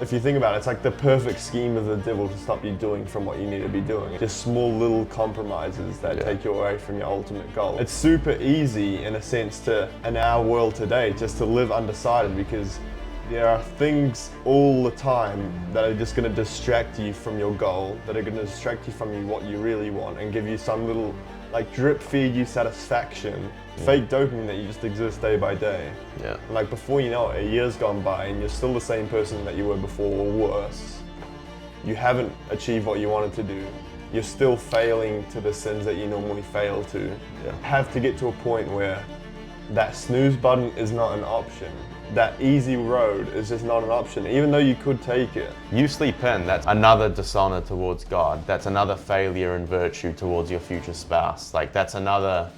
If you think about it, it's like the perfect scheme of the devil to stop you doing from what you need to be doing. Just small little compromises that take you away from your ultimate goal. It's super easy in a sense to, in our world today, just to live undecided, because there are things all the time that are just going to distract you from your goal, that are going to distract you from what you really want and give you some little, like, drip feed you satisfaction, fake dopamine that you just exist day by day. Yeah. Like, before you know it, a year's gone by and you're still the same person that you were before, or worse. You haven't achieved what you wanted to do. You're still failing to the sins that you normally fail to. Have to get to a point where that snooze button is not an option. That easy road is just not an option, even though you could take it. You sleep in, that's another dishonor towards God. That's another failure in virtue towards your future spouse. Like, that's another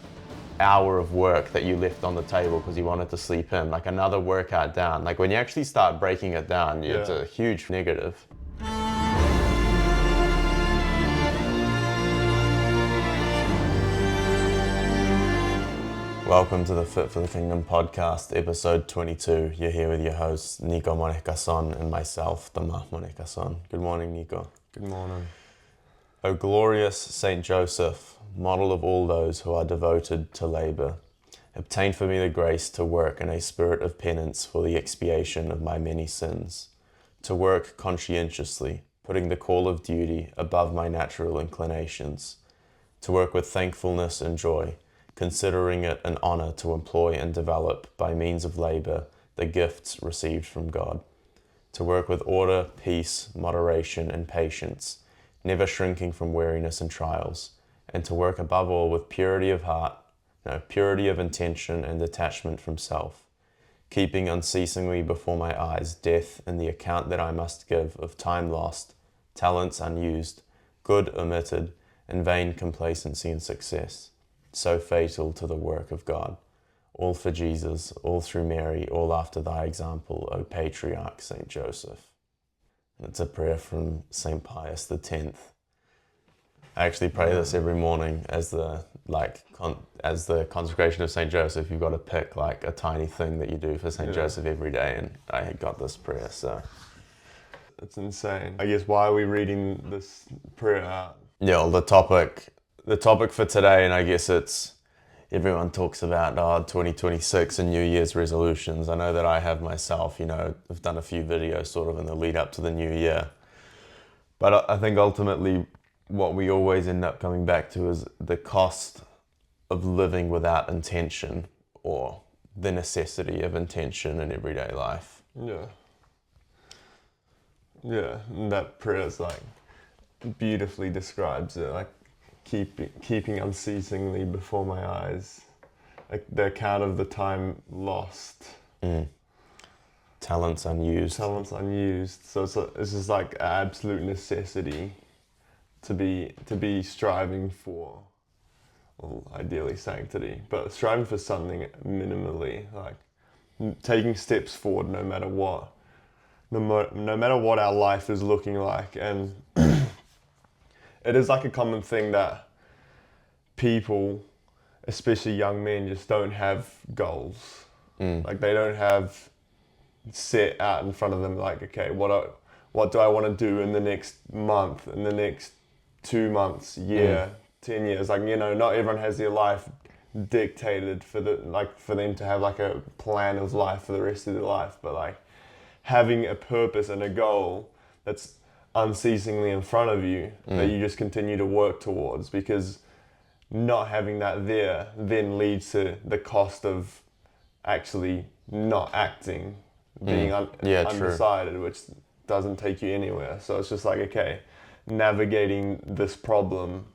hour of work that you left on the table because you wanted to sleep in. Like, another workout down. Like, when you actually start breaking it down, it's a huge negative. Welcome to the Fit for the Kingdom podcast, episode 22. You're here with your hosts, Nico Monekason and myself, Tama Monekason. Good morning, Nico. Good morning. O glorious Saint Joseph, model of all those who are devoted to labor, obtain for me the grace to work in a spirit of penance for the expiation of my many sins, to work conscientiously, putting the call of duty above my natural inclinations, to work with thankfulness and joy, considering it an honor to employ and develop by means of labor the gifts received from God, to work with order, peace, moderation, and patience, never shrinking from weariness and trials, and to work above all with purity of heart, purity of intention and detachment from self, keeping unceasingly before my eyes death and the account that I must give of time lost, talents unused, good omitted, and vain complacency and success, so fatal to the work of God. All for Jesus, all through Mary, all after thy example, O Patriarch Saint Joseph. And it's a prayer from Saint Pius X. I actually pray this every morning as the consecration of Saint Joseph. You've got to pick like a tiny thing that you do for Saint Joseph every day, and I got this prayer, so. It's insane. I guess, why are we reading this prayer out? Yeah, well, the topic for today, and I guess it's, everyone talks about 2026 and New Year's resolutions. I know that I have myself, I've done a few videos sort of in the lead up to the new year. But I think ultimately what we always end up coming back to is the cost of living without intention, or the necessity of intention in everyday life. Yeah, and that prayer is like beautifully describes it, like keeping unceasingly before my eyes, like the account of the time lost. Talents unused. So it's just like an absolute necessity to be striving for, well, ideally sanctity, but striving for something minimally, like taking steps forward no matter what. No matter what our life is looking like. And it is like a common thing that people, especially young men, just don't have goals. Like, they don't have set out in front of them, like, okay, what do I want to do in the next month, in the next 2 months, year, 10 years? Like, not everyone has their life dictated for them to have like a plan of life for the rest of their life, but like having a purpose and a goal that's unceasingly in front of you, that you just continue to work towards, because not having that there then leads to the cost of actually not acting, being undecided, which doesn't take you anywhere. So it's just like, okay, navigating this problem,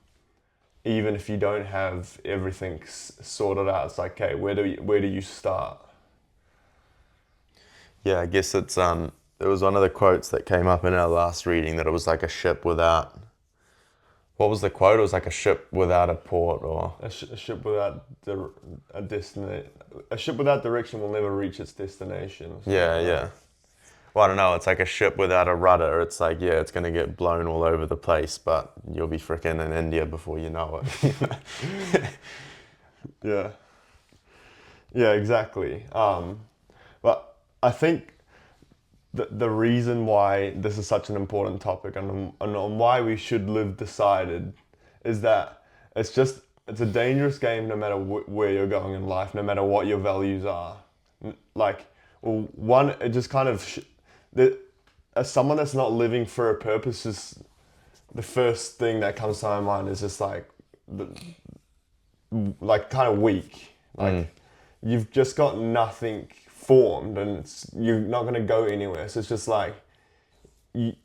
even if you don't have everything sorted out, it's like, okay, where do you start? Yeah, I guess it's it was one of the quotes that came up in our last reading, that it was like a ship without, what was the quote? It was like a ship without a port, or a ship without a ship without direction will never reach its destination. Yeah. Well, I don't know, it's like a ship without a rudder. It's like, it's going to get blown all over the place, but you'll be freaking in India before you know it. Yeah, exactly. But I think the reason why this is such an important topic and on why we should live decided is that it's a dangerous game no matter where you're going in life, no matter what your values are. Like, well, one, it just kind of, as someone that's not living for a purpose, is the first thing that comes to my mind is just like kind of weak. Like, you've just got nothing formed and you're not going to go anywhere. So it's just like,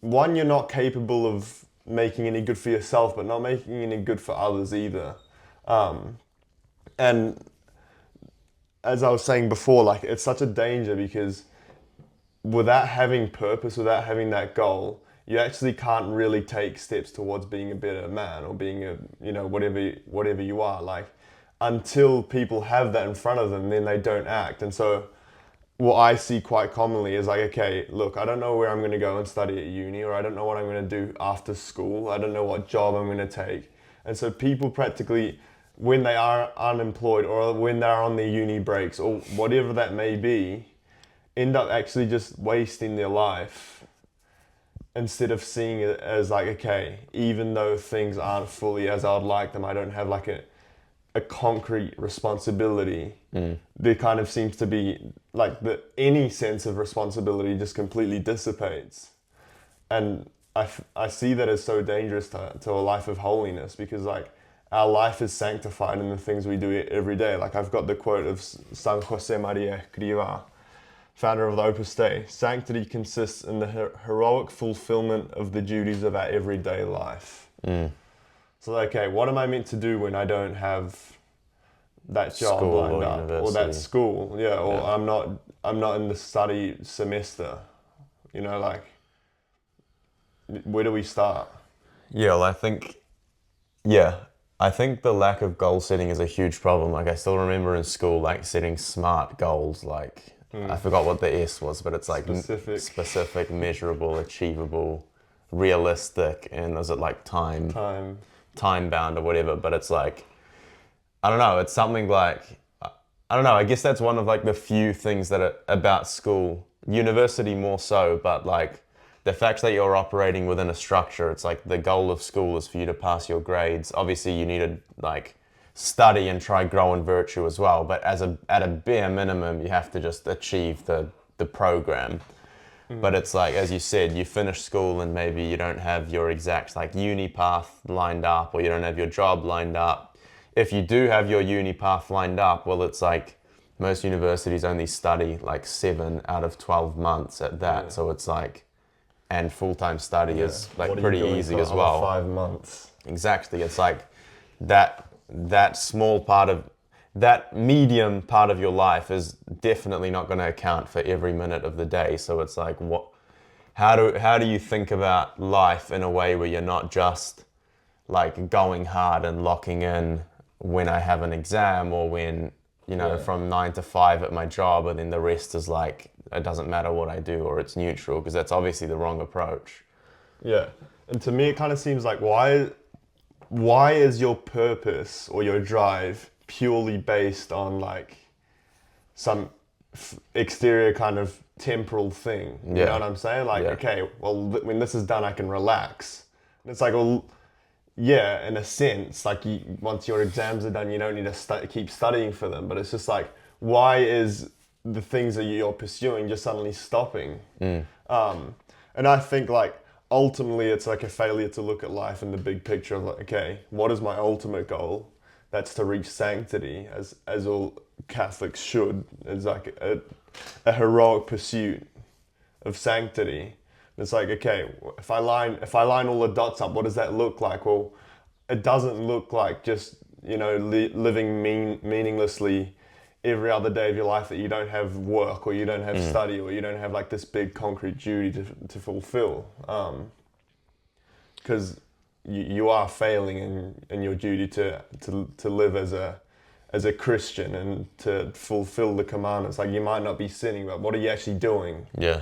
one, you're not capable of making any good for yourself, but not making any good for others either. And as I was saying before, like, it's such a danger because without having purpose, without having that goal, you actually can't really take steps towards being a better man or being a, whatever you are. Like, until people have that in front of them, then they don't act. And so what I see quite commonly is like, okay, look, I don't know where I'm going to go and study at uni, or I don't know what I'm going to do after school. I don't know what job I'm going to take. And so people practically, when they are unemployed or when they're on their uni breaks or whatever that may be, end up actually just wasting their life instead of seeing it as like, okay, even though things aren't fully as I'd like them, I don't have like a concrete responsibility. There kind of seems to be like any sense of responsibility just completely dissipates. And I see that as so dangerous to a life of holiness, because like our life is sanctified in the things we do every day. Like, I've got the quote of San Jose Maria Escrivá, founder of the Opus Dei: sanctity consists in the heroic fulfillment of the duties of our everyday life. So, okay, what am I meant to do when I don't have that job School lined or up, university. or that school? Or I'm not in the study semester. Like, where do we start? I think the lack of goal setting is a huge problem. Like, I still remember in school, like, setting SMART goals. Like, I forgot what the S was, but it's like specific, measurable, achievable, realistic, and is it like time bound or whatever? But it's like, I don't know. It's something like, I don't know. I guess that's one of like the few things that are about school, university more so, but like, the fact that you're operating within a structure, it's like the goal of school is for you to pass your grades. Obviously, you need to like study and try grow in virtue as well. But at a bare minimum, you have to just achieve the program. But it's like, as you said, you finish school and maybe you don't have your exact like uni path lined up, or you don't have your job lined up. If you do have your uni path lined up, well, it's like most universities only study like 7 out of 12 months at that. Yeah. So it's like, and full-time study is like pretty easy as well. 5 months. Exactly. It's like that small part of that medium part of your life is definitely not going to account for every minute of the day. So it's like, how do you think about life in a way where you're not just like going hard and locking in when I have an exam, or when from 9 to 5 at my job, and then the rest is like, it doesn't matter what I do, or it's neutral, because that's obviously the wrong approach. Yeah. And to me, it kind of seems like, why is your purpose or your drive purely based on like some exterior kind of temporal thing? You know what I'm saying? Like, okay, well, when this is done, I can relax. And it's like, well, yeah, in a sense, like, once your exams are done, you don't need to keep studying for them. But it's just like, why is the things that you're pursuing just suddenly stopping? And I think like ultimately it's like a failure to look at life in the big picture of like, okay, what is my ultimate goal? That's to reach sanctity, as all Catholics should. It's like a heroic pursuit of sanctity. It's like, okay, if I line all the dots up, what does that look like? Well, it doesn't look like just living meaninglessly every other day of your life, that you don't have work, or you don't have study, or you don't have like this big concrete duty to fulfill, because you are failing in your duty to live as a Christian and to fulfill the commandments. Like, you might not be sinning, but what are you actually doing? Yeah.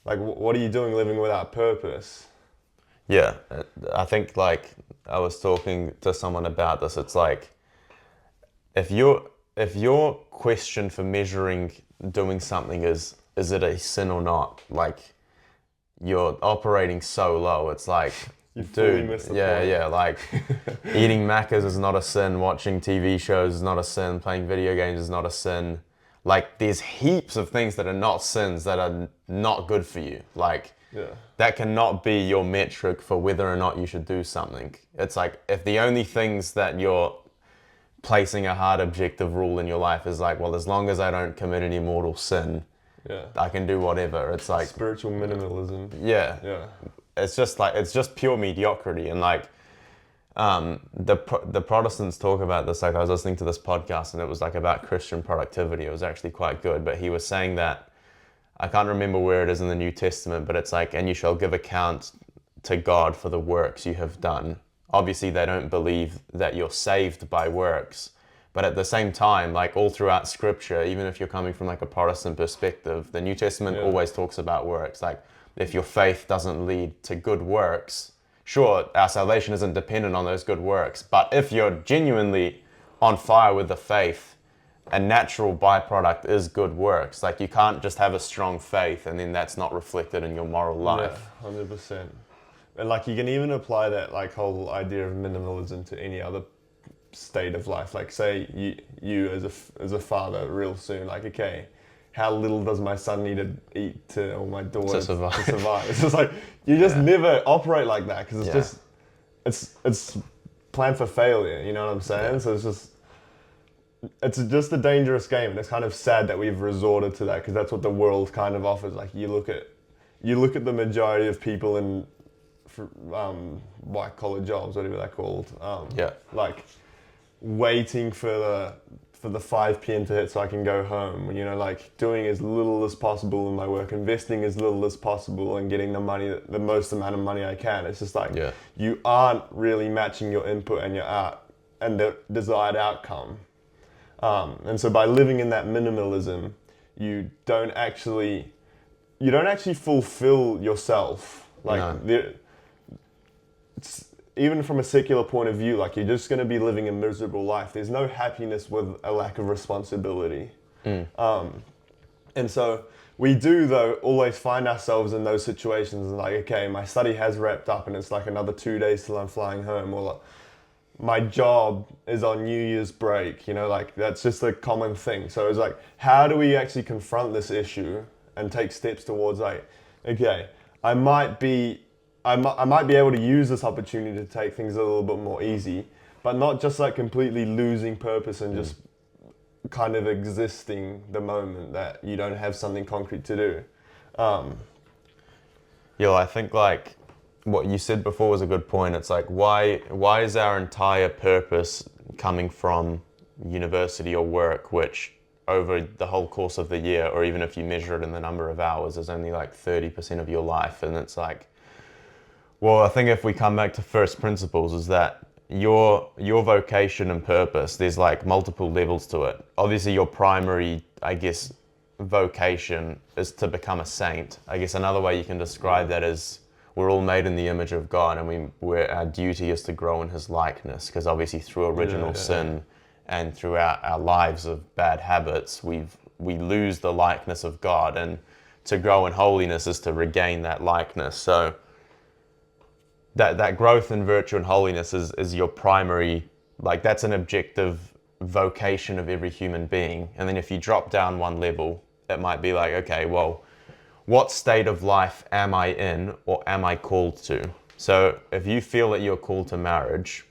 Like, what are you doing living without purpose? Yeah, I think like I was talking to someone about this. It's like, if your question for measuring doing something is it a sin or not? Like, you're operating so low. It's like, You fully dude, miss the yeah, point. yeah, like eating Maccas is not a sin, watching TV shows is not a sin, playing video games is not a sin. Like, there's heaps of things that are not sins that are not good for you. Like, Yeah. that cannot be your metric for whether or not you should do something. It's like, if the only things that you're placing a hard objective rule in your life is like, well, as long as I don't commit any mortal sin, Yeah. I can do whatever. It's like, Spiritual minimalism. yeah, Yeah. it's just like, it's just pure mediocrity. And like, the Protestants talk about this. Like, I was listening to this podcast and it was like about Christian productivity. It was actually quite good, but he was saying that, I can't remember where it is in the New Testament, but it's like, and you shall give account to God for the works you have done. Obviously, they don't believe that you're saved by works, but at the same time, like all throughout Scripture, even if you're coming from like a Protestant perspective, the New Testament always talks about works. Like, if your faith doesn't lead to good works, sure, our salvation isn't dependent on those good works, but if you're genuinely on fire with the faith, a natural byproduct is good works. Like, you can't just have a strong faith and then that's not reflected in your moral life. Yeah, 100%. And like you can even apply that like whole idea of minimalism to any other state of life. Like say you as a father real soon, like okay, how little does my son need to eat to, or my daughter To survive. to survive? It's just like you just never operate like that because it's Yeah. just it's planned for failure. You know what I'm saying? Yeah. So it's just a dangerous game, and it's kind of sad that we've resorted to that because that's what the world kind of offers. Like you look at the majority of people in white collar jobs, whatever they're called. Like waiting for the 5 p.m. to hit so I can go home. You know, like doing as little as possible in my work, investing as little as possible, and getting the most amount of money I can. It's just like you aren't really matching your input and your out and the desired outcome. And so by living in that minimalism, you don't actually fulfill yourself. Like even from a secular point of view, like you're just going to be living a miserable life. There's no happiness with a lack of responsibility. And so we do though always find ourselves in those situations like, okay, my study has wrapped up and it's like another 2 days till I'm flying home, or like, my job is on New Year's break, you know, like that's just a common thing. So it's like, how do we actually confront this issue and take steps towards like, okay, I might be able to use this opportunity to take things a little bit more easy, but not just like completely losing purpose and just kind of existing the moment that you don't have something concrete to do. I think like what you said before was a good point. It's like, why is our entire purpose coming from university or work, which over the whole course of the year, or even if you measure it in the number of hours, is only like 30% of your life? And it's like, well, I think if we come back to first principles, is that your vocation and purpose, there's like multiple levels to it. Obviously, your primary, I guess, vocation is to become a saint. I guess another way you can describe that is we're all made in the image of God, and our duty is to grow in His likeness, because obviously through original sin and through our lives of bad habits, we lose the likeness of God, and to grow in holiness is to regain that likeness. So that growth in virtue and holiness is your primary, like that's an objective vocation of every human being. And then if you drop down one level, it might be like, okay, well, what state of life am I in, or am I called to? So if you feel that you're called to marriage,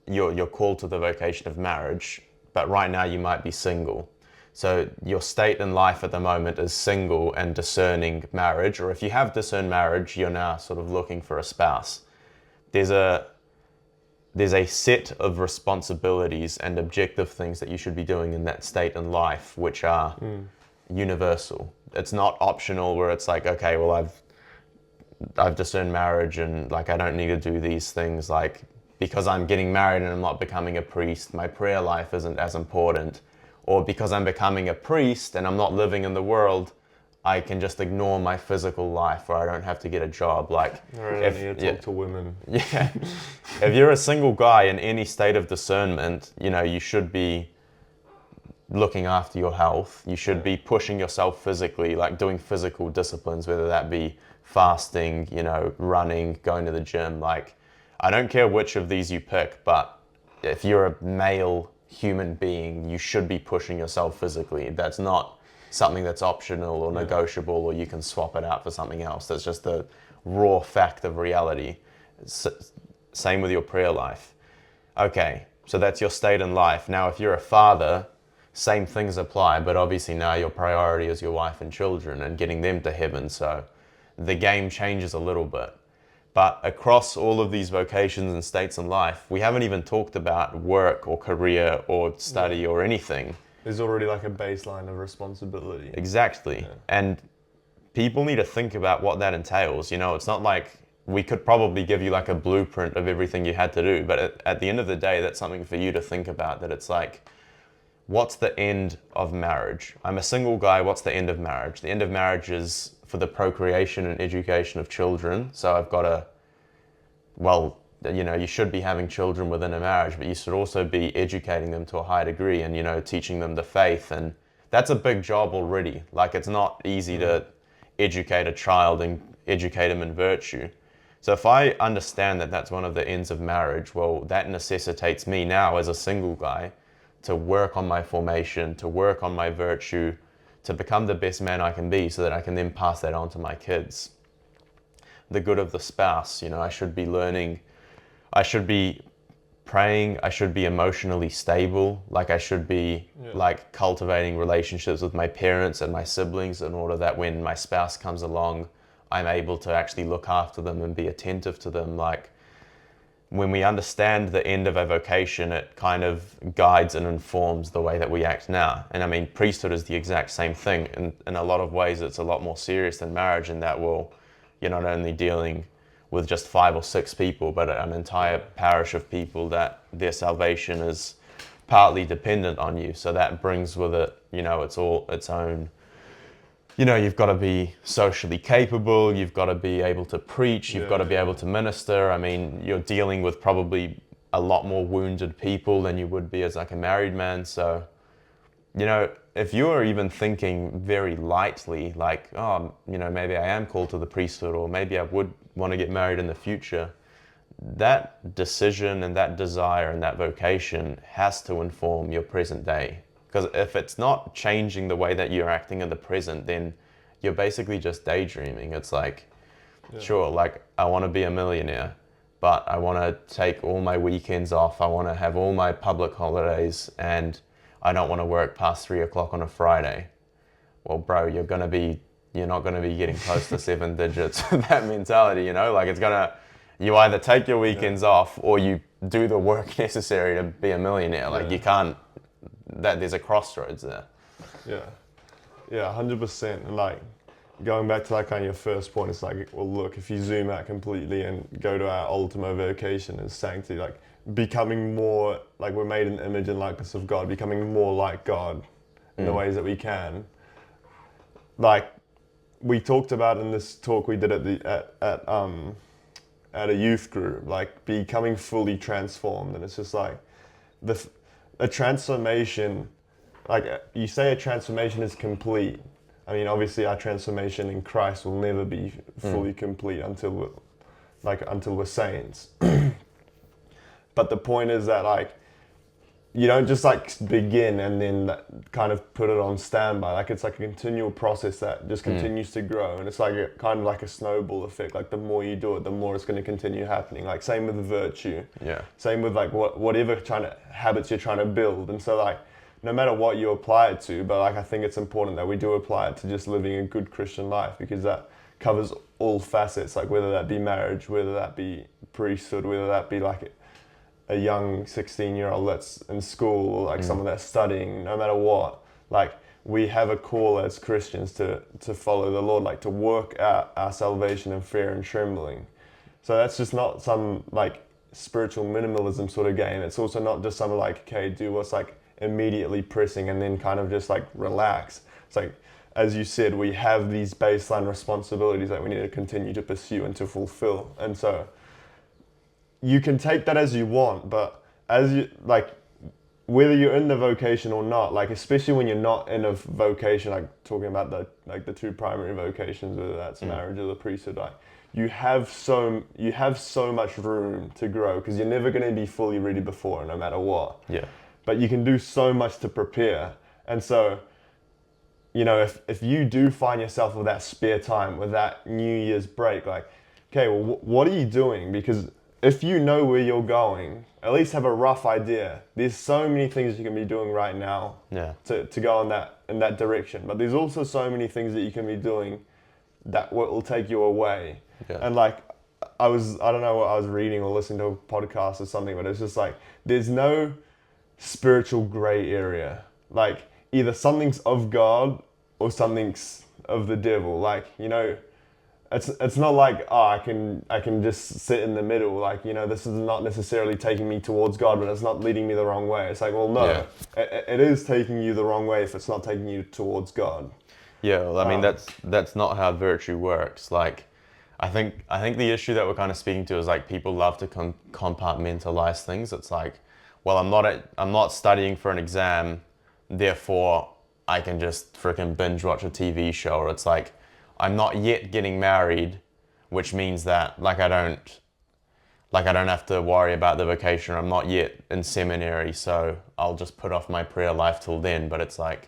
you're called to the vocation of marriage, but right now you might be single. So your state in life at the moment is single and discerning marriage, or if you have discerned marriage, you're now sort of looking for a spouse. There's a set of responsibilities and objective things that you should be doing in that state in life, which are universal. It's not optional where it's like, okay, well, I've discerned marriage and like I don't need to do these things, like because I'm getting married and I'm not becoming a priest, my prayer life isn't as important. Or because I'm becoming a priest and I'm not living in the world, I can just ignore my physical life, or I don't have to get a job. Like, I need to talk to women. Yeah. If you're a single guy in any state of discernment, you should be looking after your health. You should be pushing yourself physically, like doing physical disciplines, whether that be fasting, running, going to the gym. Like, I don't care which of these you pick, but if you're a male human being, you should be pushing yourself physically. That's not something that's optional or negotiable, or you can swap it out for something else. That's just the raw fact of reality. Same with your prayer life. Okay, so that's your state in life. Now, if you're a father, same things apply, but obviously now your priority is your wife and children and getting them to heaven. So the game changes a little bit. But across all of these vocations and states in life, we haven't even talked about work or career or study or anything. There's already like a baseline of responsibility. Exactly. And people need to think about what that entails. It's not like we could probably give you like a blueprint of everything you had to do, but at the end of the day, that's something for you to think about, that it's like, what's the end of marriage? I'm a single guy, what's the end of marriage? The end of marriage is for the procreation and education of children. So I've got to, you should be having children within a marriage, but you should also be educating them to a high degree and, teaching them the faith. And that's a big job already. Like, it's not easy to educate a child and educate him in virtue. So if I understand that that's one of the ends of marriage, well, that necessitates me now as a single guy to work on my formation, to work on my virtue, to become the best man I can be, so that I can then pass that on to my kids. The good of the spouse, I should be learning, I should be praying, I should be emotionally stable, like I should be like cultivating relationships with my parents and my siblings, in order that when my spouse comes along, I'm able to actually look after them and be attentive to them. Like, when we understand the end of a vocation, it kind of guides and informs the way that we act now. And I mean, priesthood is the exact same thing. In a lot of ways, it's a lot more serious than marriage, in that, you're not only dealing with just 5 or 6 people, but an entire parish of people that their salvation is partly dependent on you. So that brings with it, it's all its own. You've got to be socially capable, you've got to be able to preach, you've got to be able to minister. I mean, you're dealing with probably a lot more wounded people than you would be as like a married man. So, if you're even thinking very lightly, like, maybe I am called to the priesthood, or maybe I would want to get married in the future, that decision and that desire and that vocation has to inform your present day. Because if it's not changing the way that you're acting in the present, then you're basically just daydreaming. It's like, sure, like, I want to be a millionaire, but I want to take all my weekends off. I want to have all my public holidays, and I don't want to work past 3 o'clock on a Friday. Well, bro, you're not going to be getting close to 7 digits with that mentality, Like, you either take your weekends off, or you do the work necessary to be a millionaire. Like, you can't. There's a crossroads there. Yeah, 100%. And like, going back to like kind of your first point, it's like, well, look, if you zoom out completely and go to our ultimate vocation as sanctity, like becoming more, like, we're made in the image and likeness of God, becoming more like God in the ways that we can. Like, we talked about in this talk we did at a youth group, like becoming fully transformed. And it's just like a transformation, like you say a transformation is complete. I mean, obviously our transformation in Christ will never be fully complete until we're saints. But the point is that, like, you don't just like begin and then kind of put it on standby. Like, it's like a continual process that just continues to grow, and it's like kind of like a snowball effect. Like, the more you do it, the more it's going to continue happening. Like, same with virtue. Yeah. Same with like whatever habits you're trying to build. And so, like, no matter what you apply it to, but like, I think it's important that we do apply it to just living a good Christian life, because that covers all facets. Like, whether that be marriage, whether that be priesthood, whether that be like a young 16-year-old that's in school, or like someone that's studying, no matter what, like, we have a call as Christians to follow the Lord, like to work out our salvation in fear and trembling. So that's just not some like spiritual minimalism sort of game. It's also not just some like, okay, do what's like immediately pressing and then kind of just like relax. It's like, as you said, we have these baseline responsibilities that we need to continue to pursue and to fulfill. And so you can take that as you want, but as you like, whether you're in the vocation or not, like especially when you're not in a vocation, like talking about the two primary vocations, whether that's marriage or the priesthood, like you have so much room to grow because you're never going to be fully ready before, no matter what. Yeah. But you can do so much to prepare, and so, you know, if you do find yourself with that spare time, with that New Year's break, like, okay, well, what are you doing? Because if you know where you're going, at least have a rough idea. There's so many things you can be doing right now to go in that direction. But there's also so many things that you can be doing that will take you away. Yeah. And like, I don't know what I was reading or listening to a podcast or something, but it's just like, there's no spiritual gray area. Like, either something's of God or something's of the devil. Like, you know, it's not like, oh, I can just sit in the middle. Like, you know, this is not necessarily taking me towards God, but it's not leading me the wrong way. It's like, well, no, it is taking you the wrong way if it's not taking you towards God. Yeah, well, I mean, that's not how virtue works. Like, I think the issue that we're kind of speaking to is like people love to compartmentalize things. It's like, well, I'm not studying for an exam, therefore I can just freaking binge watch a TV show. Or it's like, I'm not yet getting married, which means that like I don't have to worry about the vocation. I'm not yet in seminary, so I'll just put off my prayer life till then. But it's like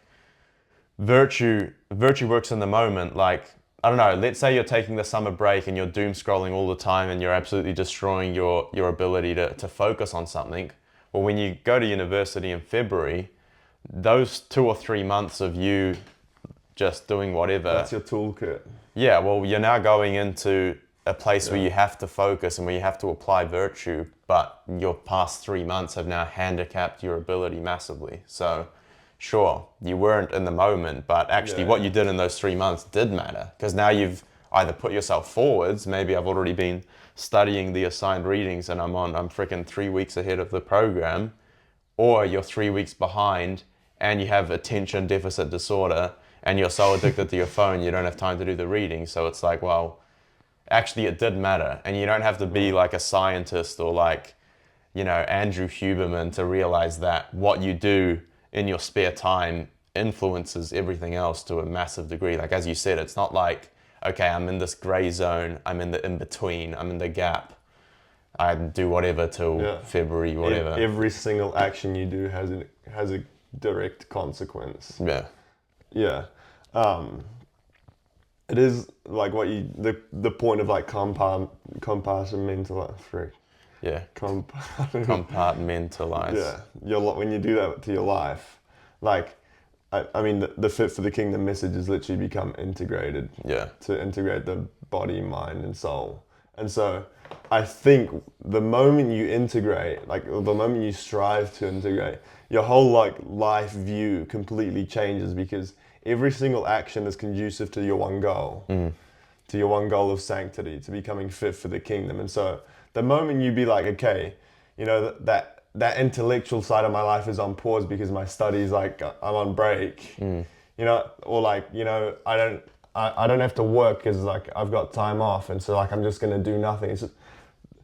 virtue works in the moment. Like, I don't know, let's say you're taking the summer break and you're doom scrolling all the time and you're absolutely destroying your ability to focus on something. Well, when you go to university in February, those 2 or 3 months of you just doing whatever. That's your toolkit. Yeah, well, you're now going into a place where you have to focus and where you have to apply virtue, but your past 3 months have now handicapped your ability massively. So, sure, you weren't in the moment, but actually what you did in those 3 months did matter, because now you've either put yourself forwards. Maybe I've already been studying the assigned readings and I'm freaking 3 weeks ahead of the program, or you're 3 weeks behind and you have attention deficit disorder and you're so addicted to your phone you don't have time to do the reading. So it's like, well, actually it did matter, and you don't have to be like a scientist or like, you know, Andrew Huberman to realize that what you do in your spare time influences everything else to a massive degree. Like, as you said, it's not like, okay, I'm in this gray zone, I'm in the in-between, I'm in the gap, I do whatever till February, whatever. Every single action you do has a direct consequence. Yeah. It is like the point of like compartmentalized. Compartmentalized. Yeah. When you do that to your life, like, I mean, the fit for the kingdom message has literally become integrated. Yeah. To integrate the body, mind, and soul. And so I think the moment you integrate, like the moment you strive to integrate, your whole like life view completely changes, because every single action is conducive to your one goal, to your one goal of sanctity, to becoming fit for the kingdom. And so the moment you be like, okay, you know, that intellectual side of my life is on pause because my studies, like, I'm on break, you know, or like, you know, I don't have to work because like I've got time off, and so like I'm just gonna do nothing. It's just,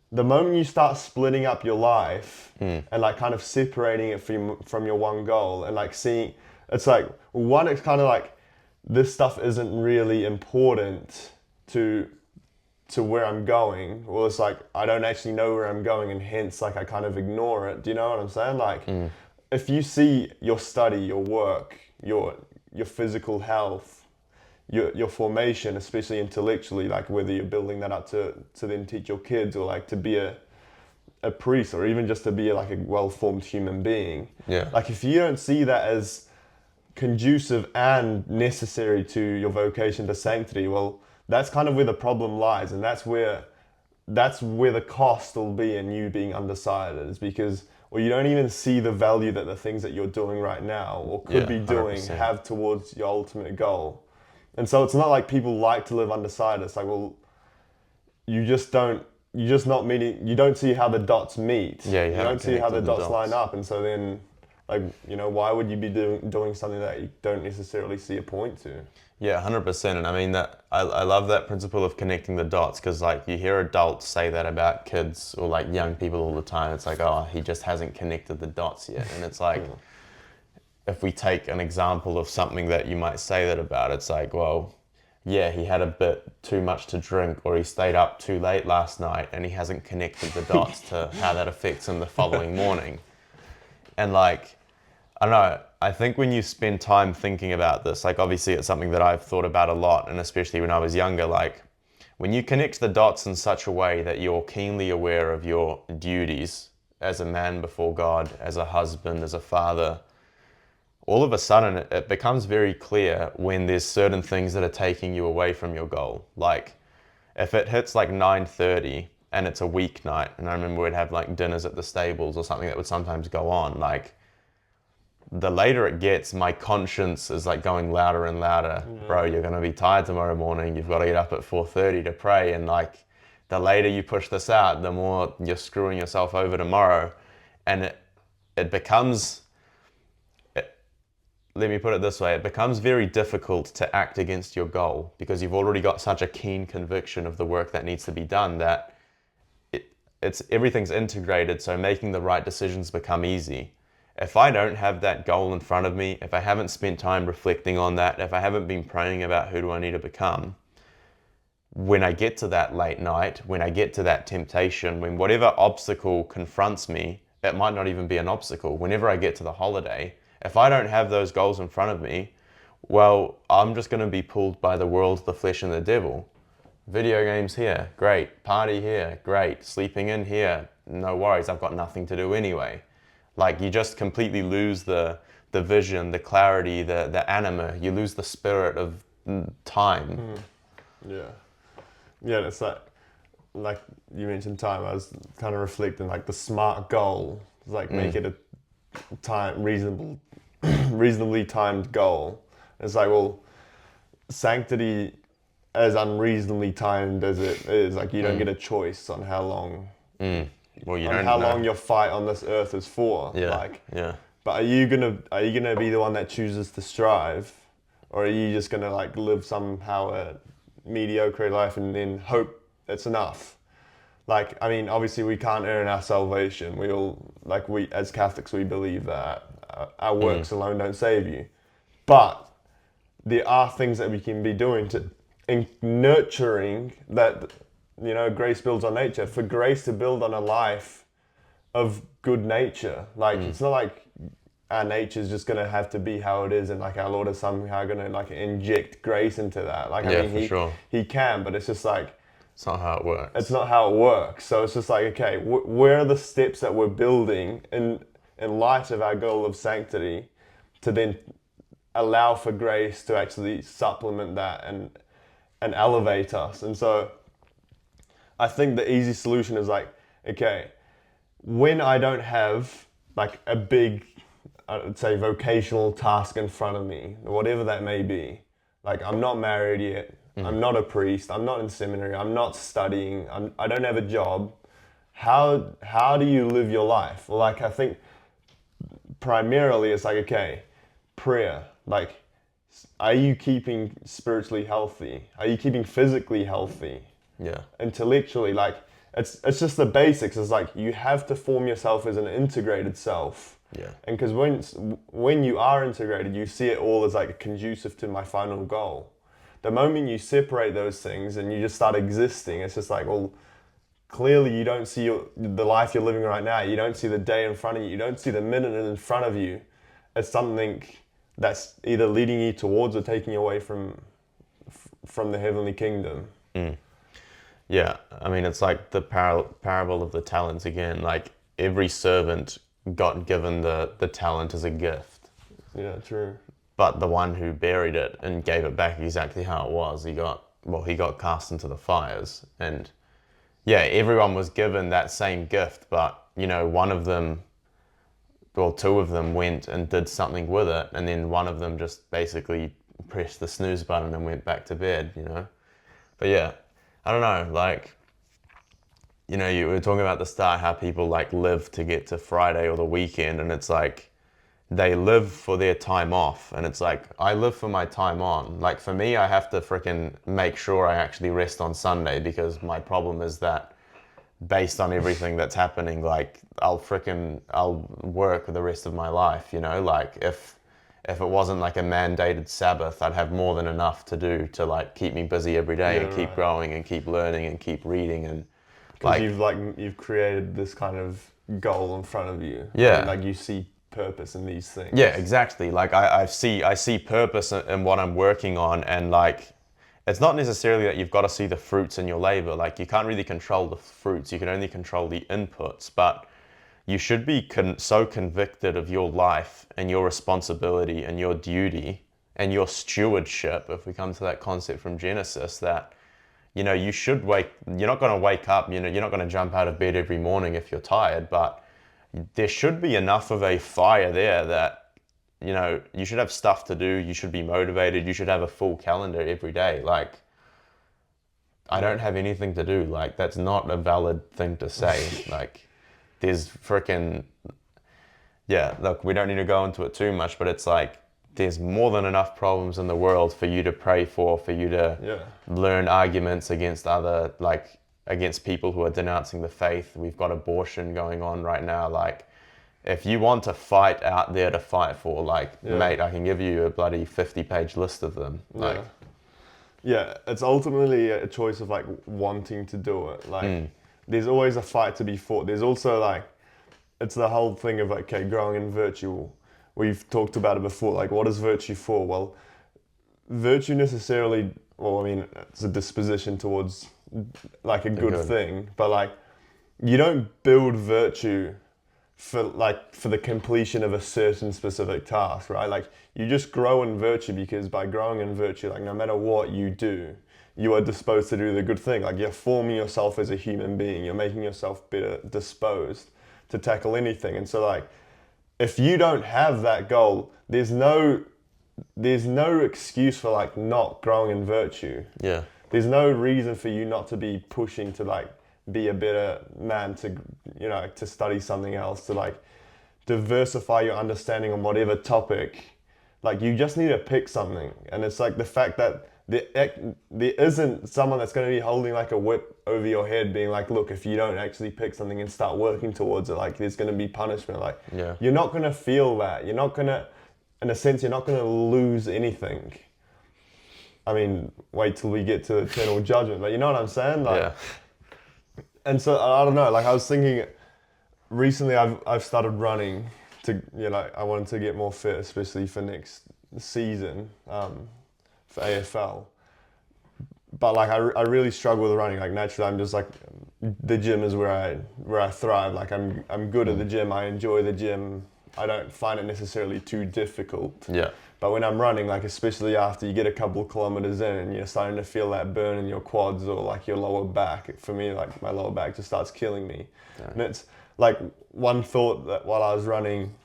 the moment you start splitting up your life and like kind of separating it from your one goal, and like seeing, it's like, one, it's kind of like this stuff isn't really important to where I'm going. Well, it's like I don't actually know where I'm going, and hence like I kind of ignore it. Do you know what I'm saying? Like, if you see your study, your work, your physical health, your formation, especially intellectually, like whether you're building that up to then teach your kids, or like to be a priest, or even just to be like a well-formed human being. Yeah. Like, if you don't see that as conducive and necessary to your vocation to sanctity, well, that's kind of where the problem lies, and that's where the cost will be in you being undecided, is because, or you don't even see the value that the things that you're doing right now or could be doing 100%. have towards your ultimate goal. And so it's not like people like to live undecided. It's like, well, you don't see how the dots meet. Yeah, you don't see how the dots line up, and so then Like, why would you be doing something that you don't necessarily see a point to? Yeah, 100%. And I mean that I love that principle of connecting the dots, because like you hear adults say that about kids or like young people all the time. It's like, oh, he just hasn't connected the dots yet. And it's like, if we take an example of something that you might say that about, it's like, well, yeah, he had a bit too much to drink, or he stayed up too late last night, and he hasn't connected the dots to how that affects him the following morning. And like, I don't know, I think when you spend time thinking about this, like obviously it's something that I've thought about a lot, and especially when I was younger, like when you connect the dots in such a way that you're keenly aware of your duties as a man before God, as a husband, as a father, all of a sudden it becomes very clear when there's certain things that are taking you away from your goal. Like if it hits like 9:30 and it's a weeknight, and I remember we'd have like dinners at the stables or something that would sometimes go on, like the later it gets, my conscience is like going louder and louder. Bro, you're going to be tired tomorrow morning. You've got to get up at 4:30 to pray. And like the later you push this out, the more you're screwing yourself over tomorrow. And it becomes, let me put it this way, it becomes very difficult to act against your goal, because you've already got such a keen conviction of the work that needs to be done that it's everything's integrated, so making the right decisions become easy. If I don't have that goal in front of me, if I haven't spent time reflecting on that, if I haven't been praying about who do I need to become, when I get to that late night, when I get to that temptation, when whatever obstacle confronts me, it might not even be an obstacle. Whenever I get to the holiday, if I don't have those goals in front of me, well, I'm just going to be pulled by the world, the flesh, and the devil. Video games here, great. Party here, great. Sleeping in here, no worries, I've got nothing to do anyway. Like you just completely lose the vision, the clarity, the anima. You lose the spirit of time. Yeah. Yeah, it's like you mentioned time. I was kind of reflecting, like the smart goal is like make it a reasonably timed goal. It's like, well, sanctity, as unreasonably timed as it is, like you don't get a choice on how long. Well, you on don't how know. long your fight on this earth is for. Yeah. But are you gonna be the one that chooses to strive, or are you just gonna like live somehow a mediocre life and then hope it's enough? Like, I mean, obviously we can't earn our salvation. We as Catholics, we believe that our works alone don't save you. But there are things that we can be doing in nurturing that. Grace builds on nature. For grace to build on a life of good nature, like it's not like our nature is just gonna have to be how it is, and like our Lord is somehow gonna like inject grace into that. Like, I mean, he can, but it's just like it's not how it works. It's not how it works. So it's just like, okay, where are the steps that we're building in light of our goal of sanctity, to then allow for grace to actually supplement that and elevate us. And so I think the easy solution is like, okay, when I don't have like a big, I would say, vocational task in front of me, whatever that may be, like I'm not married yet, I'm not a priest, I'm not in seminary, I'm not studying, I don't have a job, how do you live your life? Like, I think primarily it's like, okay, prayer, like, are you keeping spiritually healthy? Are you keeping physically healthy? Yeah. Intellectually, like it's just the basics. It's like you have to form yourself as an integrated self. Yeah. And because when you are integrated, you see it all as like conducive to my final goal. The moment you separate those things and you just start existing, it's just like, well, clearly you don't see the life you're living right now. You don't see the day in front of you. You don't see the minute in front of you as something that's either leading you towards or taking you away from the heavenly kingdom. Yeah, I mean, it's like the parable of the talents again. Like every servant got given the talent as a gift. Yeah, true. But the one who buried it and gave it back exactly how it was, he got cast into the fires. And yeah, everyone was given that same gift, but one of them, well, two of them went and did something with it, and then one of them just basically pressed the snooze button and went back to bed, But yeah, I don't know, like, you were talking about at the start how people like live to get to Friday or the weekend, and it's like, they live for their time off, and it's like, I live for my time on. Like for me, I have to freaking make sure I actually rest on Sunday, because my problem is that based on everything that's happening, like I'll work the rest of my life, you know, like if it wasn't like a mandated Sabbath, I'd have more than enough to do to like keep me busy every day and keep growing and keep learning and keep reading. And because you've created this kind of goal in front of you. Yeah. And, like you see purpose in these things. Yeah, exactly. Like I see purpose in what I'm working on, and like it's not necessarily that you've got to see the fruits in your labor. Like you can't really control the fruits. You can only control the inputs. But you should be so convicted of your life and your responsibility and your duty and your stewardship, if we come to that concept from Genesis, that, you know, you're not going to wake up, you know, you're not going to jump out of bed every morning if you're tired, but there should be enough of a fire there that, you know, you should have stuff to do, you should be motivated, you should have a full calendar every day. Like, I don't have anything to do. Like, that's not a valid thing to say. Like, there's freaking, yeah, look, we don't need to go into it too much, but it's like, there's more than enough problems in the world for you to pray for you to learn arguments against against people who are denouncing the faith. We've got abortion going on right now. Like, if you want to fight out there to fight for, like, mate, I can give you a bloody 50-page list of them. Like, yeah, it's ultimately a choice of like wanting to do it. Like, there's always a fight to be fought. There's also like, it's the whole thing of like, okay, growing in virtue. We've talked about it before. Like, what is virtue for? Well, virtue necessarily, well, I mean, it's a disposition towards like a good thing, but like, you don't build virtue for the completion of a certain specific task, right? Like, you just grow in virtue because by growing in virtue, like, no matter what you do, you are disposed to do the good thing. Like, you're forming yourself as a human being. You're making yourself better disposed to tackle anything. And so, like, if you don't have that goal, there's no excuse for like not growing in virtue. Yeah. There's no reason for you not to be pushing to like be a better man, to, you know, to study something else, to like diversify your understanding on whatever topic. Like, you just need to pick something. And it's like the fact that there isn't someone that's going to be holding like a whip over your head being like, look, if you don't actually pick something and start working towards it, like, there's going to be punishment. Like, you're not going to feel that. You're not going to, in a sense, you're not going to lose anything. I mean, wait till we get to eternal judgment, but you know what I'm saying? Like, and so, I don't know, like, I was thinking, recently I've started running to, you know, I wanted to get more fit, especially for next season, for AFL. But like, I really struggle with running. Like, naturally, I'm just like, the gym is where I thrive. Like, I'm good at the gym. I enjoy the gym. I don't find it necessarily too difficult. Yeah. But when I'm running, like, especially after you get a couple of kilometers in and you're starting to feel that burn in your quads or like your lower back, for me, like, my lower back just starts killing me. Yeah. And it's like, one thought that while I was running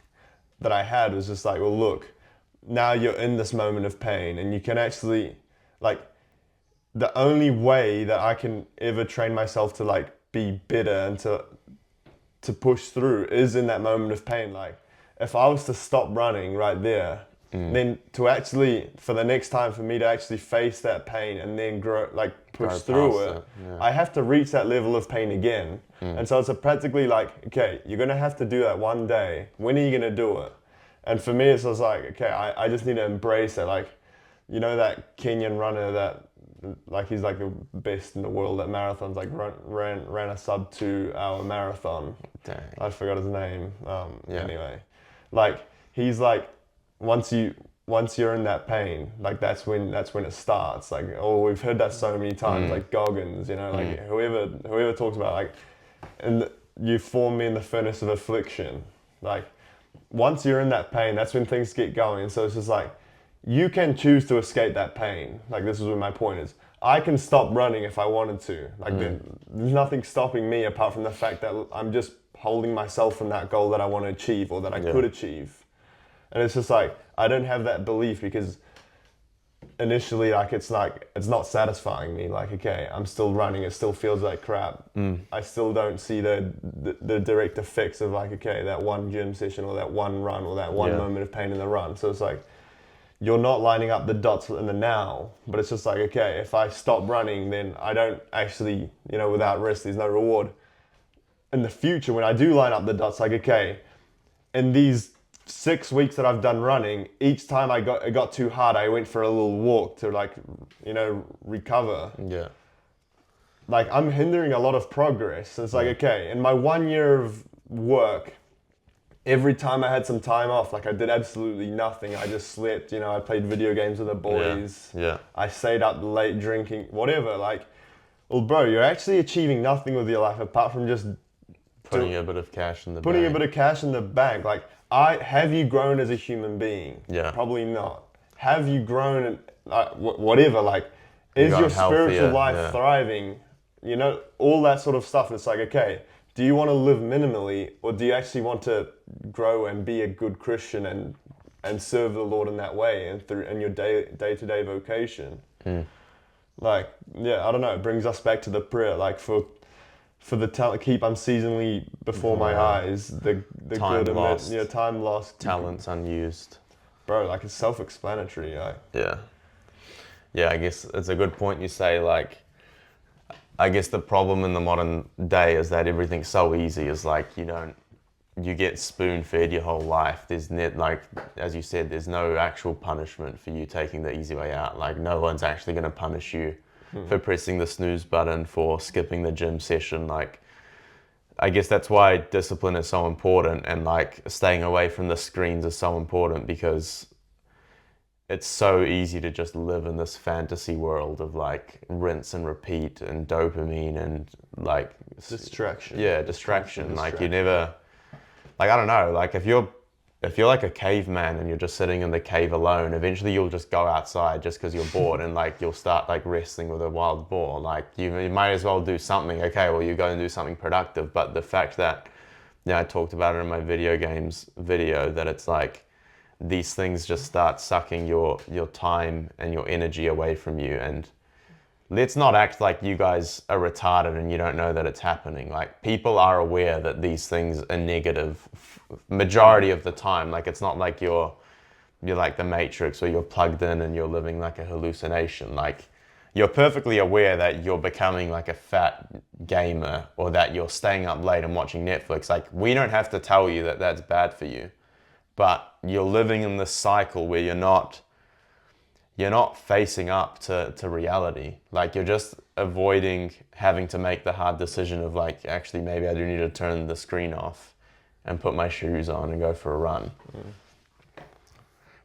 that I had was just like, well, look, now you're in this moment of pain, and you can actually, like, the only way that I can ever train myself to like be better and to push through is in that moment of pain. Like, if I was to stop running right there, then to actually, for the next time, for me to actually face that pain and then grow, like, push through it, I have to reach that level of pain again. And so it's practically like, okay, you're going to have to do that one day. When are you going to do it? And for me, it's just like, okay, I just need to embrace it. Like, you know, that Kenyan runner that, like, he's like the best in the world at marathons, like ran a sub 2 hour marathon. Dang. I forgot his name. Anyway, like, he's like, once you're in that pain, like, that's when it starts. Like, oh, we've heard that so many times, like Goggins, you know, like, whoever talks about, like, and you form me in the furnace of affliction. Like, once you're in that pain, that's when things get going. So it's just like, you can choose to escape that pain. Like, this is what my point is. I can stop running if I wanted to. Like, there's nothing stopping me apart from the fact that I'm just holding myself from that goal that I want to achieve or that I could achieve. And it's just like, I don't have that belief, because initially, like it's not satisfying me. Like, okay, I'm still running, it still feels like crap. I still don't see the direct effects of like, okay, that one gym session or that one run or that one moment of pain in the run. So it's like you're not lining up the dots in the now, but it's just like, okay, if I stop running, then I don't actually, without risk, there's no reward. In the future, when I do line up the dots, like, okay, in these 6 weeks that I've done running, each time it got too hard, I went for a little walk to like, recover. Yeah. Like, I'm hindering a lot of progress. It's like, okay, in my 1 year of work, every time I had some time off, like I did absolutely nothing. I just slept, I played video games with the boys. Yeah. I stayed up late drinking, whatever. Like, well, bro, you're actually achieving nothing with your life apart from just Putting a bit of cash in the putting bank. a bit of cash in the bank. Like, have you grown as a human being? Yeah. Probably not. Have you grown, whatever, like, is your spiritual life thriving? All that sort of stuff. And it's like, okay, do you want to live minimally, or do you actually want to grow and be a good Christian and serve the Lord in that way and through in your day-to-day vocation? Like, yeah, I don't know. It brings us back to the prayer, like for the talent, keep unceasingly before my eyes the Time good lost. and time lost, Talents unused. bro. Like, it's self-explanatory. Yeah, I guess it's a good point you say. Like, I guess the problem in the modern day is that everything's so easy. Is like you get spoon-fed your whole life. There's like, as you said, there's no actual punishment for you taking the easy way out. Like, no one's actually going to punish you for pressing the snooze button, for skipping the gym session. Like, I guess that's why discipline is so important, and like staying away from the screens is so important, because it's so easy to just live in this fantasy world of like rinse and repeat and dopamine and like distraction. Yeah, distraction. Like, you never, like, I don't know, like if you're like a caveman and you're just sitting in the cave alone, eventually you'll just go outside just because you're bored, and like you'll start like wrestling with a wild boar. Like, you might as well do something. Okay, well, you go and do something productive. But the fact that, I talked about it in my video games video, that it's like these things just start sucking your time and your energy away from you. And let's not act like you guys are retarded and you don't know that it's happening. Like, people are aware that these things are negative majority of the time. Like, it's not like you're like the Matrix, or you're plugged in and you're living like a hallucination. Like, you're perfectly aware that you're becoming like a fat gamer, or that you're staying up late and watching Netflix. Like, we don't have to tell you that that's bad for you, but you're living in this cycle where you're not facing up to reality. Like, you're just avoiding having to make the hard decision of like, actually, maybe I do need to turn the screen off and put my shoes on and go for a run.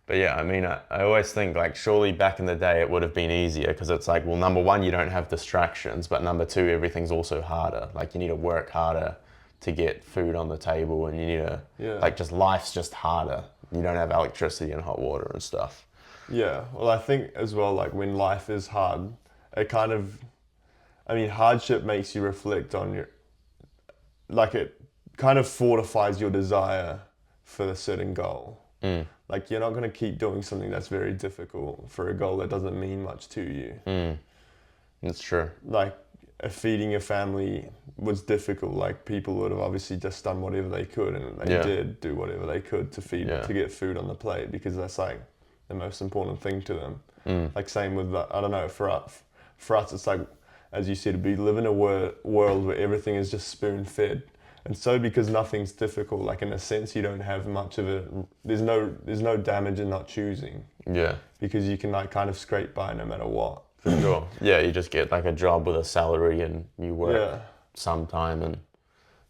But yeah, I mean, I always think like, surely back in the day it would have been easier, because it's like, well, number one, you don't have distractions, but number two, everything's also harder. Like, you need to work harder to get food on the table, and you need to, like, just life's just harder. You don't have electricity and hot water and stuff. Yeah, well, I think as well, like, when life is hard, it kind of, hardship makes you reflect on it kind of fortifies your desire for a certain goal. Like, you're not going to keep doing something that's very difficult for a goal that doesn't mean much to you. That's true. Like, feeding a family was difficult. Like, people would have obviously just done whatever they could, and they did do whatever they could to get food on the plate, because that's like the most important thing to them. Like, same with I don't know, for us it's like, as you said, we live in a world where everything is just spoon fed, and so because nothing's difficult, like, in a sense, you don't have much of it. There's no damage in not choosing. Because you can like kind of scrape by no matter what. For sure. Yeah, you just get like a job with a salary and you work some time,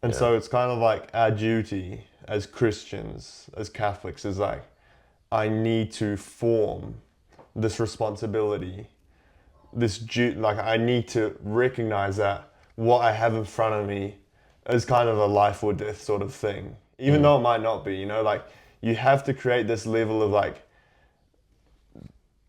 and so it's kind of like our duty as Christians, as Catholics, is like, I need to form this responsibility, like, I need to recognize that what I have in front of me is kind of a life or death sort of thing, even though it might not be, like, you have to create this level of like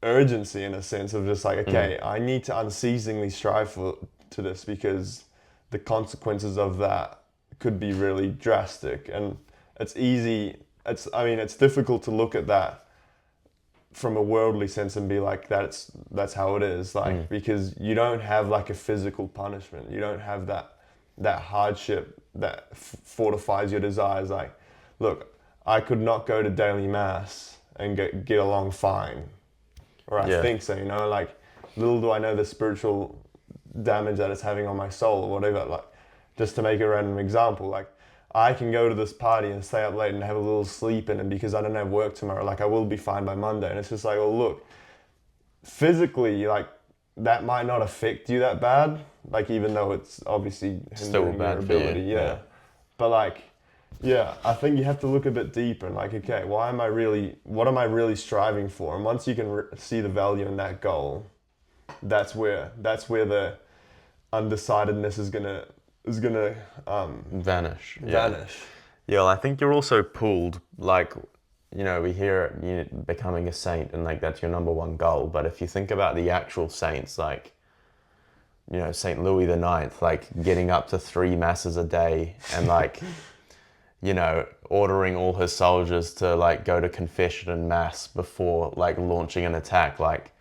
urgency, in a sense of just like, okay, I need to unceasingly strive to this, because the consequences of that could be really drastic. And it's difficult to look at that from a worldly sense and be like, that's how it is, like, because you don't have like a physical punishment. You don't have that hardship that fortifies your desires. Like, look, I could not go to daily mass and get along fine, or I think so, you know, like, little do I know the spiritual damage that it's having on my soul or whatever. Like, just to make a random example, like, I can go to this party and stay up late and have a little sleep in it because I don't have work tomorrow. Like, I will be fine by Monday. And it's just like, well, look, physically, like, that might not affect you that bad. Like, even though it's obviously hindering your ability. Yeah. But like, yeah, I think you have to look a bit deeper and like, okay, what am I really striving for? And once you can see the value in that goal, that's where the undecidedness is gonna vanish. Vanish. Yeah, well, I think you're also pulled, like, you know, we hear you becoming a saint and like that's your number one goal. But if you think about the actual saints, like, you know, Saint Louis the Ninth, like getting up to 3 masses a day and like, you know, ordering all his soldiers to like go to confession and mass before like launching an attack. Like,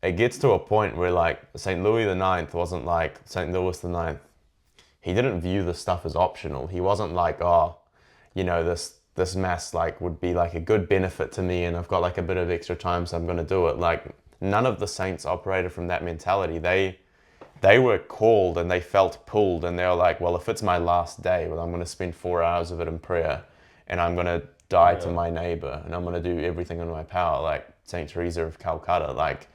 it gets to a point where like Saint Louis the Ninth wasn't like Saint Louis the Ninth. He didn't view this stuff as optional. He wasn't like, oh, you know, this mass like would be like a good benefit to me and I've got like a bit of extra time, so I'm going to do it. Like, none of the saints operated from that mentality. They were called and they felt pulled and they were like, well, if it's my last day, well, I'm going to spend 4 hours of it in prayer and I'm going to die to my neighbor and I'm going to do everything in my power. Like Saint Teresa of Calcutta, like,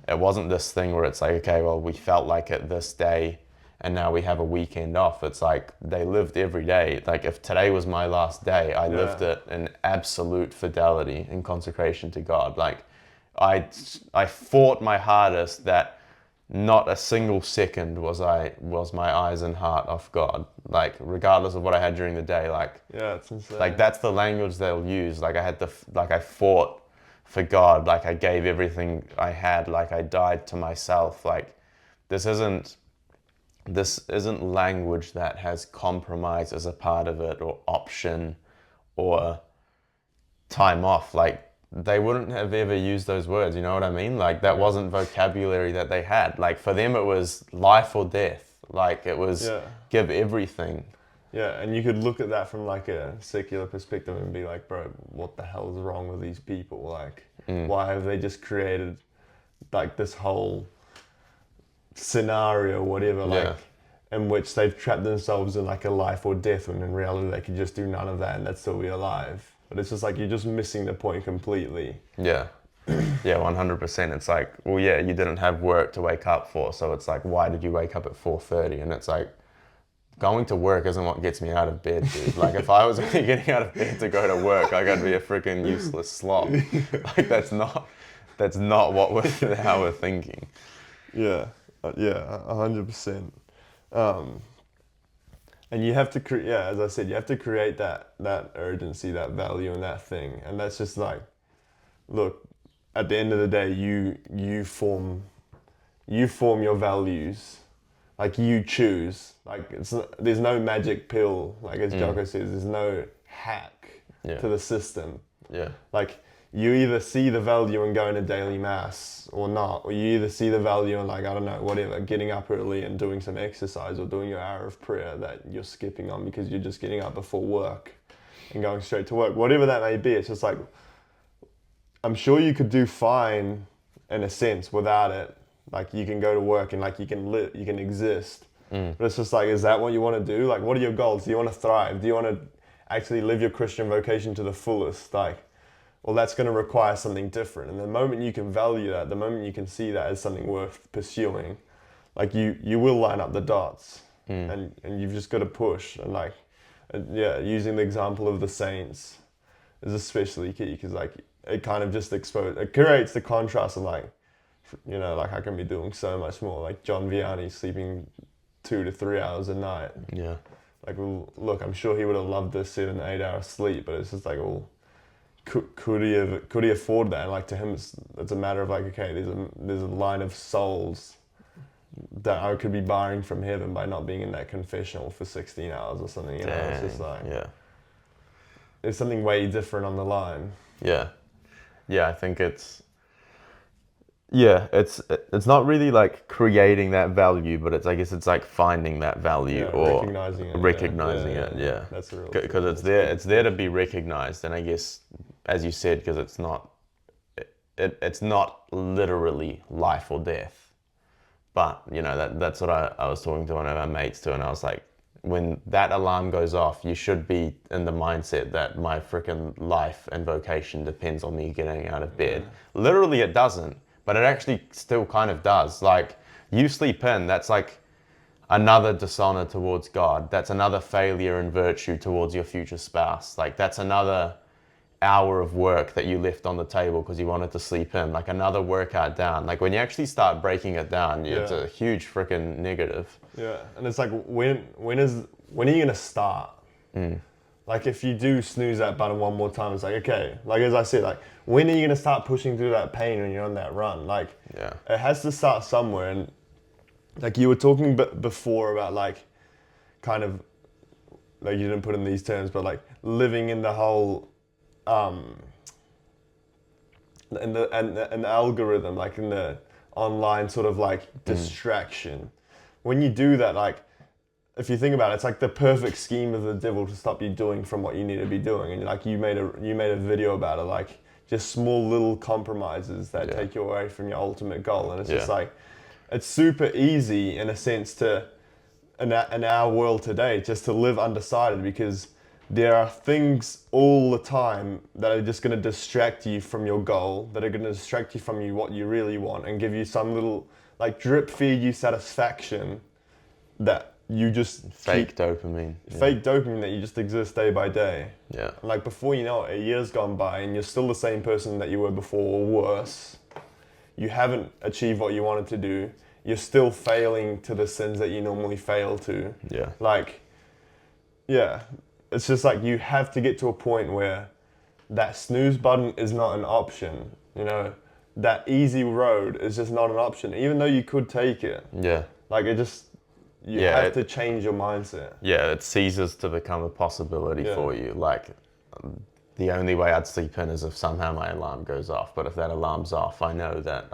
it wasn't this thing where it's like, okay, well, we felt like it this day and now we have a weekend off. It's like they lived every day. Like, if today was my last day, I lived it in absolute fidelity and consecration to God. Like, I fought my hardest that not a single second was my eyes and heart off God. Like, regardless of what I had during the day. Like, yeah, it's insane. Like, that's the language they'll use. Like, I fought for God. Like, I gave everything I had. Like, I died to myself. Like, this isn't language that has compromise as a part of it, or option, or time off. Like, they wouldn't have ever used those words, you know what I mean? Like, that wasn't vocabulary that they had. Like, for them it was life or death. Like, it was give everything. Yeah, and you could look at that from like a secular perspective and be like, bro, what the hell is wrong with these people? Like, why have they just created like this whole scenario, whatever, like, in which they've trapped themselves in like a life or death, when in reality they could just do none of that and they'd still be alive. But it's just like, you're just missing the point completely. Yeah. Yeah, 100%. It's like, well, yeah, you didn't have work to wake up for, so it's like, why did you wake up at 4:30? And it's like, going to work isn't what gets me out of bed, dude. Like, if I was only getting out of bed to go to work, like, I'd be a freaking useless slob. Like, that's not how we're thinking. Yeah, 100%. And you have to as I said, you have to create that urgency, that value in that thing. And that's just like, look, at the end of the day, you form your values. Like, you choose. Like, there's no magic pill. Like, as Jocko says, there's no hack to the system. Yeah. Like, you either see the value in going to daily mass or not, or you either see the value in, like, I don't know, whatever, getting up early and doing some exercise, or doing your hour of prayer that you're skipping on because you're just getting up before work and going straight to work. Whatever that may be, it's just like, I'm sure you could do fine in a sense without it. Like, you can go to work and like you can live, you can exist. But it's just like, is that what you want to do? Like, what are your goals? Do you want to thrive? Do you want to actually live your Christian vocation to the fullest? Like, well, that's going to require something different. And the moment you can value that, the moment you can see that as something worth pursuing, like, you will line up the dots. And you've just got to push. And like, using the example of the saints is especially key, because like, it kind of just it creates the contrast of like, you know, like, I can be doing so much more. Like, John Vianney sleeping 2 to 3 hours a night. Yeah. Like, well, look, I'm sure he would have loved the 7-8 hour sleep, but it's just like, well, could he afford that? And like, to him, it's a matter of like, okay, there's a line of souls that I could be barring from heaven by not being in that confessional for 16 hours or something. You know, it's just like, there's something way different on the line. Yeah. Yeah, I think it's Yeah, it's not really like creating that value, but it's I guess it's like finding that value Yeah, or recognizing it. recognizing it. Yeah. Yeah, That's a real because truth. it's That's there. good. It's there to be recognized, and I guess, as you said, because it's not it's not literally life or death. But you know that's what I was talking to one of our mates too, and I was like, when that alarm goes off, you should be in the mindset that my freaking life and vocation depends on me getting out of bed. Yeah. Literally, it doesn't, but it actually still kind of does. Like you sleep in, that's like another dishonor towards God. That's another failure in virtue towards your future spouse. Like that's another hour of work that you left on the table because you wanted to sleep in, like another workout down. Like when you actually start breaking it down, it's a huge freaking negative. Yeah, and it's like when are you gonna start? Like if you do snooze that button one more time, it's like okay, like as I said, like when are you gonna start pushing through that pain when you're on that run? Like it has to start somewhere, and like you were talking before about like kind of like you didn't put in these terms, but like living in the whole in the algorithm, like in the online sort of like distraction. When you do that, like if you think about it, it's like the perfect scheme of the devil to stop you doing from what you need to be doing. And like you made a video about it, like just small little compromises that take you away from your ultimate goal. And it's just like it's super easy in a sense to in our world today just to live undecided, because there are things all the time that are just going to distract you from your goal, that are going to distract you from what you really want, and give you some little like drip feed you satisfaction that you just fake dopamine that you just exist day by day. And like before you know it, a year's gone by and you're still the same person that you were before, or worse. You haven't achieved what you wanted to do. You're still failing to the sins that you normally fail to. It's just like you have to get to a point where that snooze button is not an option. You know, that easy road is just not an option, even though you could take it. Like it just, you have to change your mindset. It ceases to become a possibility for you. Like the only way I'd sleep in is if somehow my alarm goes off. But if that alarm's off, I know that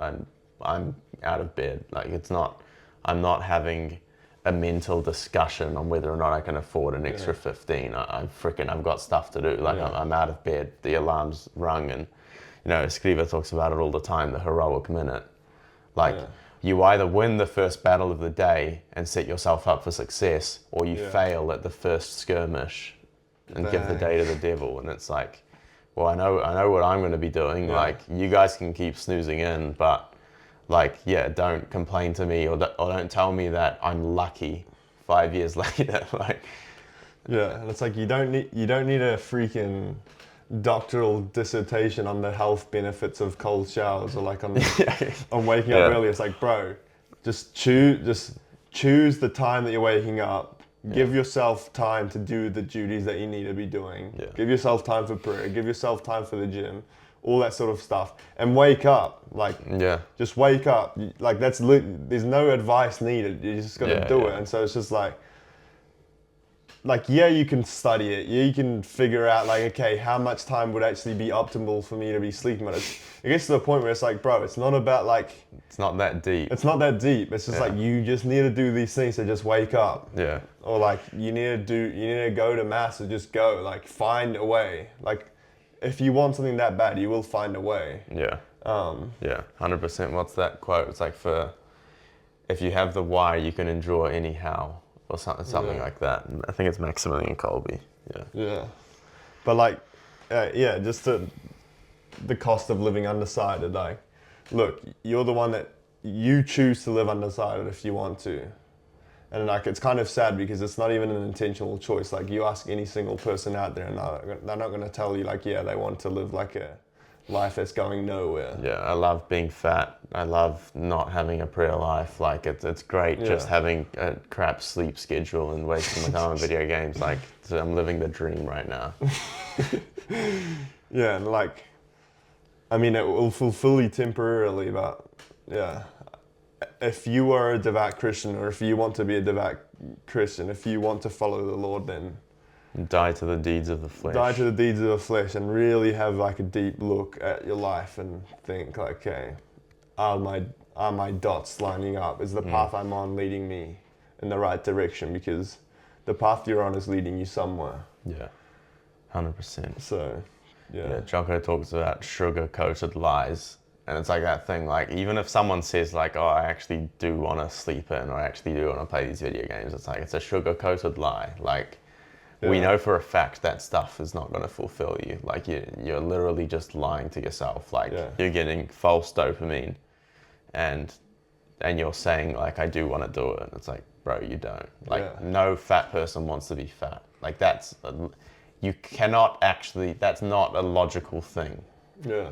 I'm out of bed. Like I'm not having a mental discussion on whether or not I can afford an extra 15. I've got stuff to do. Like I'm out of bed. The alarm's rung, and you know, Skriva talks about it all the time, the heroic minute. Like you either win the first battle of the day and set yourself up for success, or you fail at the first skirmish and give the day to the devil. And it's like, well, I know what I'm going to be doing. Like you guys can keep snoozing in, but like, don't complain to me or don't tell me that I'm lucky 5 years later. Like, and it's like you don't need a freaking doctoral dissertation on the health benefits of cold showers, or like on waking up early. It's like, bro, just choose the time that you're waking up. Give yourself time to do the duties that you need to be doing. Give yourself time for prayer. Give yourself time for the gym. All that sort of stuff, and wake up. Like, just wake up. Like there's no advice needed. You just gotta do it. And so it's just like you can study it. You can figure out like, okay, how much time would actually be optimal for me to be sleeping. But it gets to the point where it's like, bro, it's not about like. It's not that deep. It's not that deep. It's just like you just need to do these things to just wake up. Or like you need to go to mass, or just go. Like find a way. Like. If you want something that bad, you will find a way. 100%. What's that quote? It's like, if you have the why, you can endure anyhow, or something like that. I think it's Maximilian Kolbe. But like, just the cost of living undecided. Like, look, you're the one that you choose to live undecided if you want to. And like, it's kind of sad because it's not even an intentional choice. Like you ask any single person out there and they're not going to tell you like, they want to live like a life that's going nowhere. I love being fat. I love not having a prayer life. Like it's great just having a crap sleep schedule and wasting my time on video games. Like so I'm living the dream right now. And like, I mean, it will fulfill you temporarily, but if you are a devout Christian, or if you want to be a devout Christian, if you want to follow the Lord, then die to the deeds of the flesh. Die to the deeds of the flesh, and really have like a deep look at your life and think, like, okay, are my dots lining up? Is the path I'm on leading me in the right direction? Because the path you're on is leading you somewhere. Yeah, 100%. So, Yeah, Jocko talks about sugar-coated lies. And it's like that thing, like, even if someone says, like, oh, I actually do want to sleep in, or I actually do want to play these video games, it's like, it's a sugar-coated lie. Like, we know for a fact that stuff is not going to fulfill you. Like, you're literally just lying to yourself. Like, you're getting false dopamine, and you're saying, like, I do want to do it. It's like, bro, you don't. Like, no fat person wants to be fat. Like, you cannot actually, that's not a logical thing. Yeah.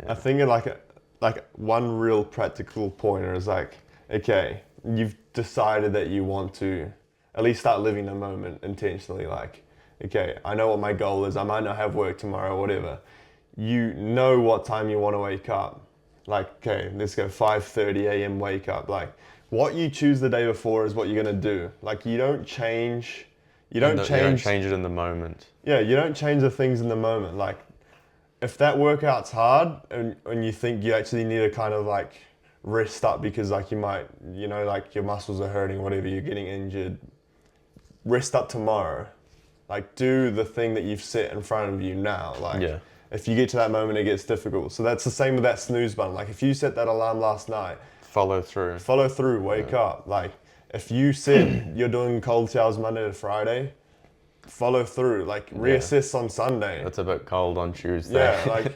I think like one real practical pointer is like, okay, you've decided that you want to at least start living the moment intentionally. Like, okay, I know what my goal is. I might not have work tomorrow or whatever. You know what time you want to wake up. Like, okay, let's go 5:30 a.m. wake up. Like, what you choose the day before is what you're gonna do. Like, you don't change it in the moment. Yeah, you don't change the things in the moment. Like, if that workout's hard and you think you actually need to kind of like rest up because like you might, like your muscles are hurting, whatever, you're getting injured, rest up tomorrow. Like, do the thing that you've set in front of you now. Like, if you get to that moment, it gets difficult. So that's the same with that snooze button. Like, if you set that alarm last night, follow through, wake up. Like, if you said you're doing cold showers Monday to Friday, follow through. Like, reassess on Sunday. It's a bit cold on Tuesday. Yeah, like,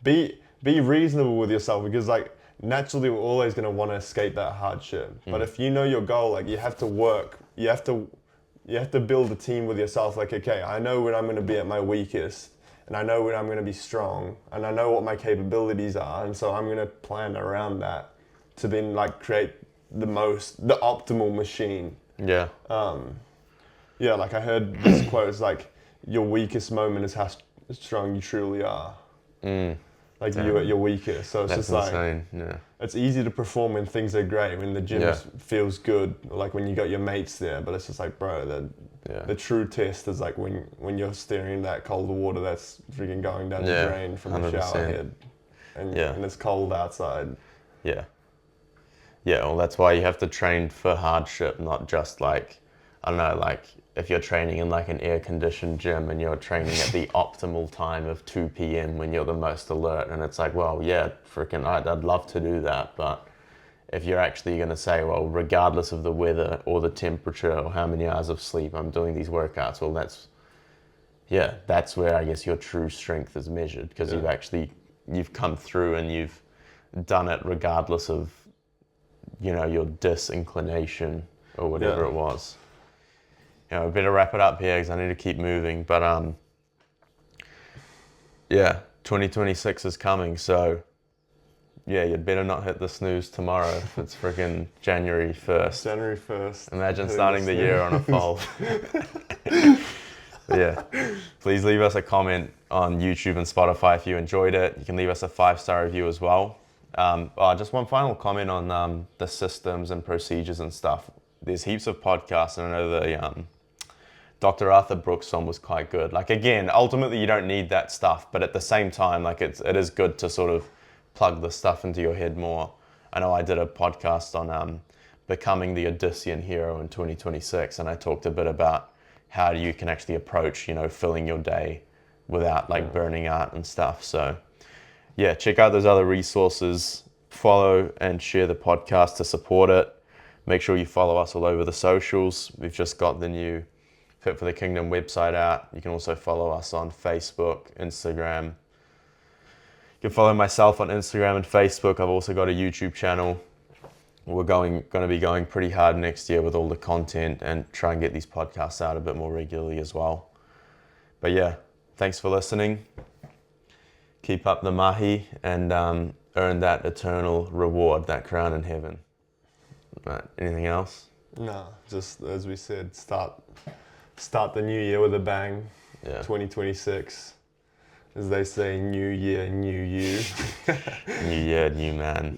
be reasonable with yourself, because like naturally we're always going to want to escape that hardship. But if you know your goal, like, you have to work, you have to build a team with yourself. Like, okay, I know when I'm going to be at my weakest, and I know when I'm going to be strong, and I know what my capabilities are, and so I'm going to plan around that to then like create the optimal machine. Yeah, like I heard this quote, it's like, your weakest moment is how strong you truly are. Like, you at your weakest. So it's just insane. Like, it's easy to perform when things are great, when the gym feels good, or like when you got your mates there. But it's just like, bro, the true test is like when you're staring in that cold water that's freaking going down the drain from 100%. The shower head. And it's cold outside. Yeah, well, that's why you have to train for hardship, not just like, I don't know, like if you're training in like an air-conditioned gym and you're training at the optimal time of 2 p.m. when you're the most alert, and it's like, well, yeah, freaking, I'd love to do that, but if you're actually going to say, well, regardless of the weather or the temperature or how many hours of sleep, I'm doing these workouts, well, that's where I guess your true strength is measured, because you've come through and you've done it regardless of, your disinclination or whatever it was. We better wrap it up here because I need to keep moving. But 2026 is coming, so you'd better not hit the snooze tomorrow if it's freaking January 1st. January 1st. Imagine starting the year on a fold. Please leave us a comment on YouTube and Spotify if you enjoyed it. You can leave us a 5-star review as well. Just one final comment on the systems and procedures and stuff. There's heaps of podcasts, and I know the Dr. Arthur Brooks one was quite good. Like, again, ultimately you don't need that stuff, but at the same time, like, it is good to sort of plug the stuff into your head more. I know I did a podcast on becoming the Odyssean hero in 2026, and I talked a bit about how you can actually approach, filling your day without like burning out and stuff. So check out those other resources, follow and share the podcast to support it. Make sure you follow us all over the socials. We've just got the new Fit for the Kingdom website out. You can also follow us on Facebook, Instagram. You can follow myself on Instagram and Facebook. I've also got a YouTube channel. We're going to be going pretty hard next year with all the content and try and get these podcasts out a bit more regularly as well. But thanks for listening. Keep up the mahi and earn that eternal reward, that crown in heaven. Right. Anything else? No, just as we said, start the new year with a bang. 2026. As they say, new year, new you. New year, new man.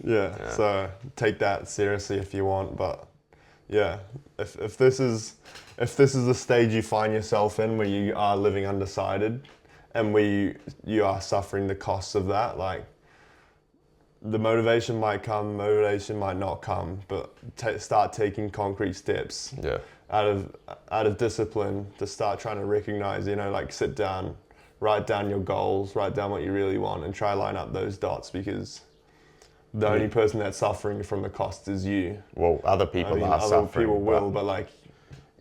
So take that seriously if you want, but if this is the stage you find yourself in where you are living undecided and where you are suffering the costs of that, like, the motivation might come, motivation might not come, but start taking concrete steps Yeah. out of discipline to start trying to recognize, like sit down, write down your goals, write down what you really want, and try line up those dots, because the only person that's suffering from the cost is you. Well, other people are other suffering. people will, but like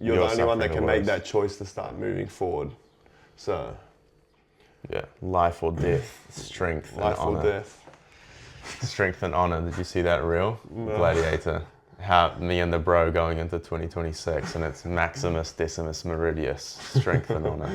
you're the only one that can make that choice to start moving forward. So yeah, life or death, strength and honor. Life or death. Strength and honor. Did you see that reel? No. Gladiator. How me and the bro going into 2026, and it's Maximus Decimus Meridius. Strength and honor.